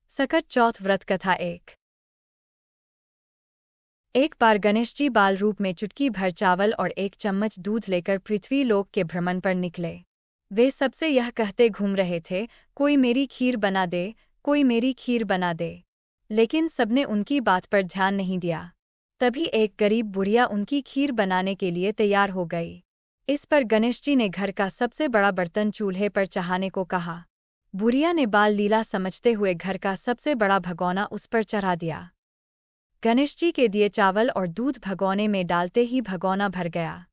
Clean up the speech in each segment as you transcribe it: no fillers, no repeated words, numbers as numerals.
सकट चौथ व्रत कथा एक बार गणेश जी बाल रूप में चुटकी भर चावल और एक चम्मच दूध लेकर पृथ्वी लोक के भ्रमण पर निकले। वे सबसे यह कहते घूम रहे थे, कोई मेरी खीर बना दे, कोई मेरी खीर बना दे। लेकिन सबने उनकी बात पर ध्यान नहीं दिया। तभी एक गरीब बुढ़िया उनकी खीर बनाने के लिए तैयार हो गई। इस पर गणेश जी ने घर का सबसे बड़ा बर्तन चूल्हे पर चढ़ाने को कहा। बुढ़िया ने बाल लीला समझते हुए घर का सबसे बड़ा भगोना उस पर चढ़ा दिया। गणेश जी के दिए चावल और दूध भगोने में डालते ही भगोना भर गया।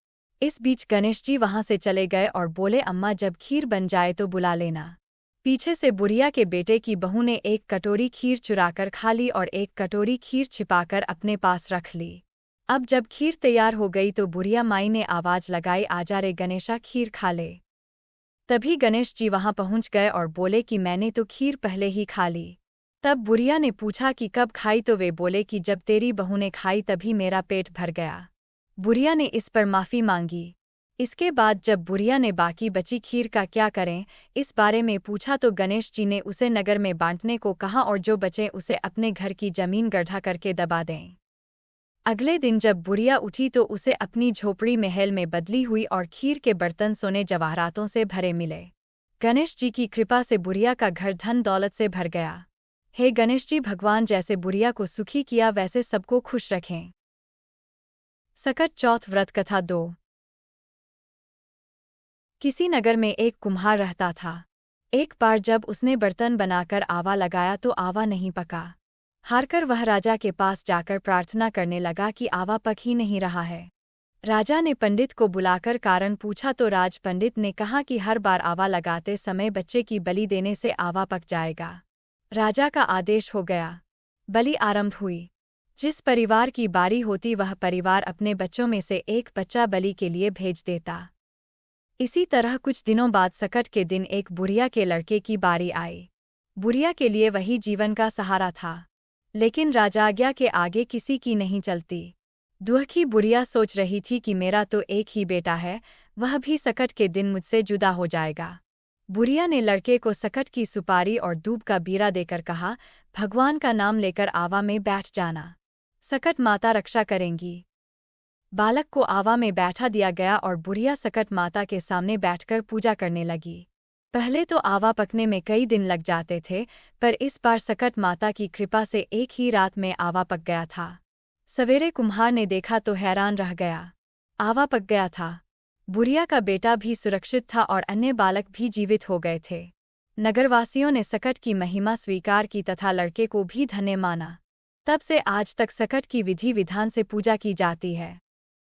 इस बीच गणेश जी वहां से चले गए और बोले, अम्मा जब खीर बन जाए तो बुला लेना। पीछे से बुढ़िया के बेटे की बहू ने एक कटोरी खीर चुराकर खा ली और एक कटोरी खीर छिपाकर अपने पास रख ली। अब जब खीर तैयार हो गई तो बुढ़िया माई ने आवाज लगाई, आजा रे गणेशा, खीर खा ले। तभी गणेश जी वहां पहुंच गए और बोले कि मैंने तो खीर पहले ही खा ली। तब बुढ़िया ने पूछा कि कब खाई, तो वे बोले कि जब तेरी बहू ने खाई तभी मेरा पेट भर गया। बुढ़िया ने इस पर माफी मांगी। इसके बाद जब बुढ़िया ने बाकी बची खीर का क्या करें इस बारे में पूछा तो गणेश जी ने उसे नगर में बांटने को कहा और जो बचे उसे अपने घर की जमीन गड्ढा करके दबा दें। अगले दिन जब बुढ़िया उठी तो उसे अपनी झोपड़ी महल में बदली हुई और खीर के बर्तन सोने जवाहरातों से भरे मिले। गणेश जी की कृपा से बुढ़िया का घर धन दौलत से भर गया। हे गणेश जी, भगवान जैसे बुढ़िया को सुखी किया वैसे सबको खुश रखें। सकट चौथ व्रत कथा 2। किसी नगर में एक कुम्हार रहता था। एक बार जब उसने बर्तन बनाकर आवा लगाया तो आवा नहीं पका। हारकर वह राजा के पास जाकर प्रार्थना करने लगा कि आवा पक ही नहीं रहा है। राजा ने पंडित को बुलाकर कारण पूछा तो राज पंडित ने कहा कि हर बार आवा लगाते समय बच्चे की बलि देने से आवा पक जाएगा। राजा का आदेश हो गया। बलि आरंभ हुई। जिस परिवार की बारी होती वह परिवार अपने बच्चों में से एक बच्चा बलि के लिए भेज देता। इसी तरह कुछ दिनों बाद सकट के दिन एक बुढ़िया के लड़के की बारी आई। बुढ़िया के लिए वही जीवन का सहारा था, लेकिन राजाज्ञा के आगे किसी की नहीं चलती। दुखी बुढ़िया सोच रही थी कि मेरा तो एक ही बेटा है, वह भी सकट के दिन मुझसे जुदा हो जाएगा। बुढ़िया ने लड़के को सकट की सुपारी और दूब का बीरा देकर कहा, भगवान का नाम लेकर आवा में बैठ जाना, सकट माता रक्षा करेंगी। बालक को आवा में बैठा दिया गया और बुढ़िया सकट माता के सामने बैठकर पूजा करने लगी। पहले तो आवा पकने में कई दिन लग जाते थे, पर इस बार सकट माता की कृपा से एक ही रात में आवा पक गया था। सवेरे कुम्हार ने देखा तो हैरान रह गया। आवा पक गया था। बुढ़िया का बेटा भी सुरक्षित था और अन्य बालक भी जीवित हो गए थे। नगरवासियों ने सकट की महिमा स्वीकार की तथा लड़के को भी धन्य माना। तब से आज तक सकट की विधि विधान से पूजा की जाती है।